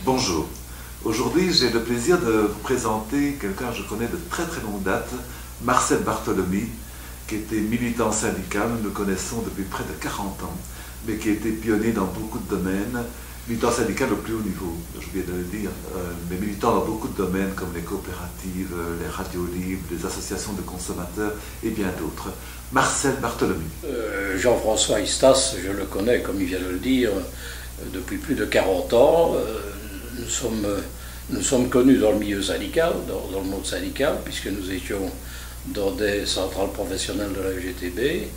Bonjour. Aujourd'hui, j'ai le plaisir de vous présenter quelqu'un que je connais de très longue date, Marcel Barthelemy, qui était militant syndical, nous le connaissons depuis près de 40 ans, mais qui a été pionnier dans beaucoup de domaines, militant syndical au plus haut niveau, je viens de le dire, mais militant dans beaucoup de domaines comme les coopératives, les radios libres, les associations de consommateurs et bien d'autres. Marcel Barthelemy. Jean-François Istas, je le connais, comme il vient de le dire, depuis plus de 40 ans. Nous sommes connus dans le milieu syndical, dans le monde syndical, puisque nous étions dans des centrales professionnelles de la UGTB.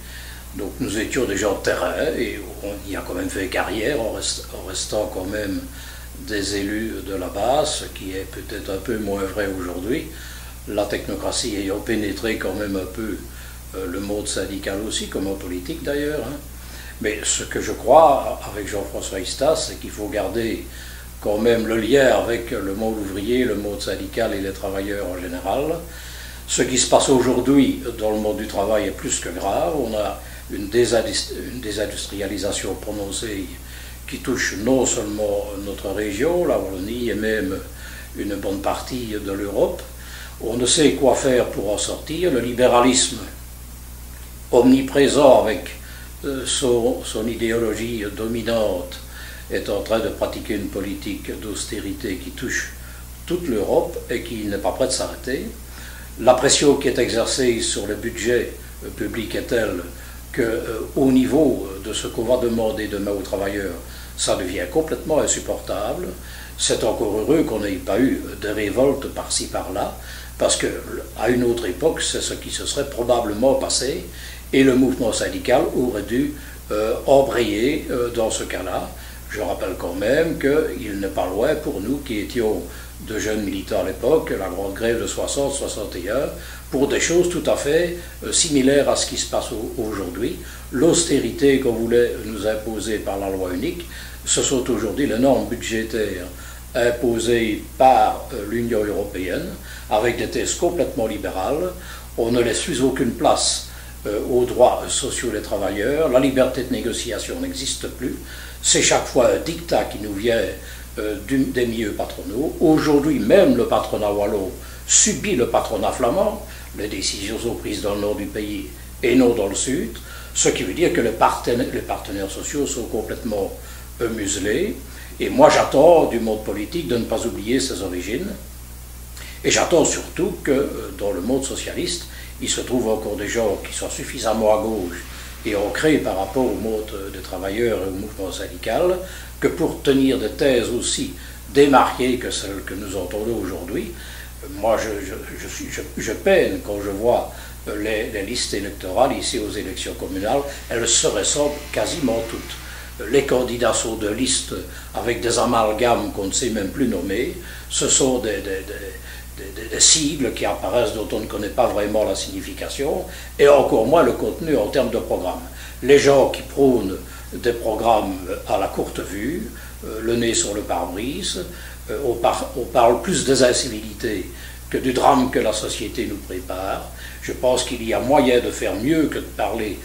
Donc nous étions des gens de terrain et on y a quand même fait carrière en restant quand même des élus de la base, ce qui est peut-être un peu moins vrai aujourd'hui, la technocratie ayant pénétré quand même un peu le monde syndical aussi, comme en politique d'ailleurs. Mais ce que je crois avec Jean-François Istas, c'est qu'il faut garder quand même le lien avec le monde ouvrier, le monde syndical et les travailleurs en général. Ce qui se passe aujourd'hui dans le monde du travail est plus que grave. On a une désindustrialisation prononcée qui touche non seulement notre région, la Wallonie, et même une bonne partie de l'Europe. On ne sait quoi faire pour en sortir. Le libéralisme omniprésent avec son idéologie dominante est en train de pratiquer une politique d'austérité qui touche toute l'Europe et qui n'est pas prête de s'arrêter. La pression qui est exercée sur le budget public est telle qu'au niveau de ce qu'on va demander demain aux travailleurs, ça devient complètement insupportable. C'est encore heureux qu'on n'ait pas eu de révolte par-ci par-là, parce qu'à une autre époque, c'est ce qui se serait probablement passé, et le mouvement syndical aurait dû embrayer dans ce cas-là. Je rappelle quand même qu'il n'est pas loin pour nous qui étions de jeunes militants à l'époque, la grande grève de 60-61, pour des choses tout à fait similaires à ce qui se passe aujourd'hui. L'austérité qu'on voulait nous imposer par la loi unique, ce sont aujourd'hui les normes budgétaires imposées par l'Union européenne, avec des thèses complètement libérales. On ne laisse plus aucune place aux droits sociaux des travailleurs, la liberté de négociation n'existe plus, c'est chaque fois un dictat qui nous vient des milieux patronaux. Aujourd'hui, même le patronat wallon subit le patronat flamand, les décisions sont prises dans le nord du pays et non dans le sud, ce qui veut dire que les partenaires sociaux sont complètement muselés, et moi j'attends du monde politique de ne pas oublier ses origines, et j'attends surtout que dans le monde socialiste, il se trouve encore des gens qui sont suffisamment à gauche et ancrés par rapport au monde des travailleurs et au mouvement syndical, que pour tenir des thèses aussi démarquées que celles que nous entendons aujourd'hui, moi je peine quand je vois les listes électorales ici aux élections communales, elles se ressemblent quasiment toutes. Les candidats sont de listes avec des amalgames qu'on ne sait même plus nommer, ce sont des sigles qui apparaissent dont on ne connaît pas vraiment la signification, et encore moins le contenu en termes de programme. Les gens qui prônent des programmes à la courte vue, le nez sur le pare-brise, on parle plus des incivilités que du drame que la société nous prépare. Je pense qu'il y a moyen de faire mieux que de parler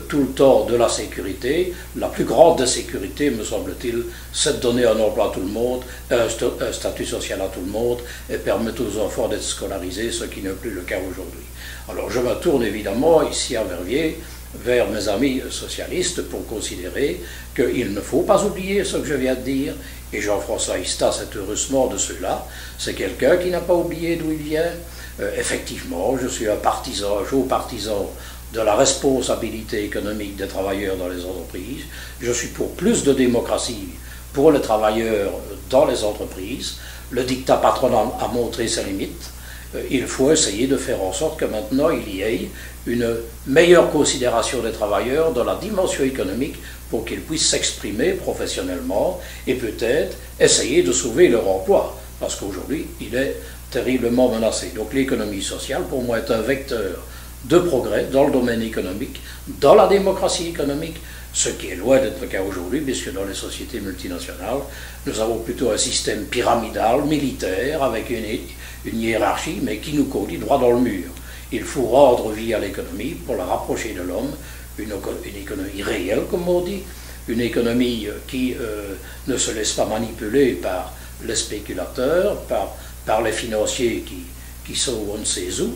tout le temps de la sécurité. La plus grande des sécurités, me semble-t-il, c'est de donner un emploi à tout le monde, un statut social à tout le monde, et permettre aux enfants d'être scolarisés, ce qui n'est plus le cas aujourd'hui. Alors je me tourne évidemment ici à Verviers vers mes amis socialistes pour considérer qu'il ne faut pas oublier ce que je viens de dire, et Jean-François Istas est heureusement de ceux-là. C'est quelqu'un qui n'a pas oublié d'où il vient. Effectivement, je suis un chaud partisan de la responsabilité économique des travailleurs dans les entreprises. Je suis pour plus de démocratie pour les travailleurs dans les entreprises. Le dictat patronal a montré ses limites. Il faut essayer de faire en sorte que maintenant il y ait une meilleure considération des travailleurs dans la dimension économique pour qu'ils puissent s'exprimer professionnellement et peut-être essayer de sauver leur emploi, parce qu'aujourd'hui il est terriblement menacé. Donc l'économie sociale pour moi est un vecteur de progrès dans le domaine économique, dans la démocratie économique, ce qui est loin d'être le cas aujourd'hui, puisque dans les sociétés multinationales, nous avons plutôt un système pyramidal, militaire, avec une hiérarchie, mais qui nous conduit droit dans le mur. Il faut rendre vie à l'économie pour la rapprocher de l'homme, une économie réelle, comme on dit, une économie qui ne se laisse pas manipuler par les spéculateurs, par les financiers qui sont on ne sait où,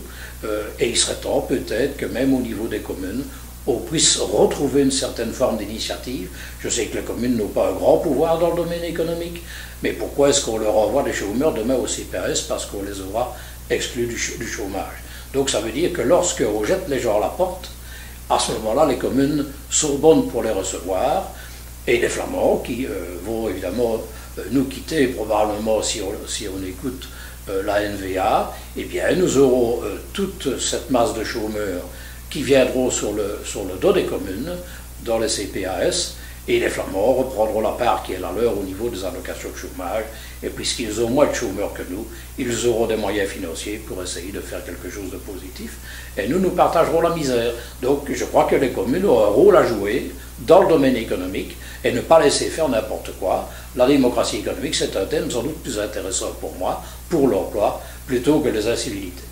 et il serait temps peut-être que même au niveau des communes, on puisse retrouver une certaine forme d'initiative. Je sais que les communes n'ont pas un grand pouvoir dans le domaine économique, mais pourquoi est-ce qu'on leur envoie des chômeurs demain au CPRS? Parce qu'on les aura exclus du chômage. Donc ça veut dire que lorsqu'on jette les gens à la porte, à ce moment-là, les communes sont bonnes pour les recevoir, et les Flamands qui vont évidemment nous quitter probablement si on écoute la NVA, eh bien nous aurons toute cette masse de chômeurs qui viendront sur le dos des communes, dans les CPAS, et les Flamands reprendront la part qui est la leur au niveau des allocations de chômage, et puisqu'ils ont moins de chômeurs que nous, ils auront des moyens financiers pour essayer de faire quelque chose de positif, et nous partagerons la misère. Donc je crois que les communes ont un rôle à jouer dans le domaine économique, et ne pas laisser faire n'importe quoi. La démocratie économique, c'est un thème sans doute plus intéressant pour moi, pour l'emploi, plutôt que les incivilités.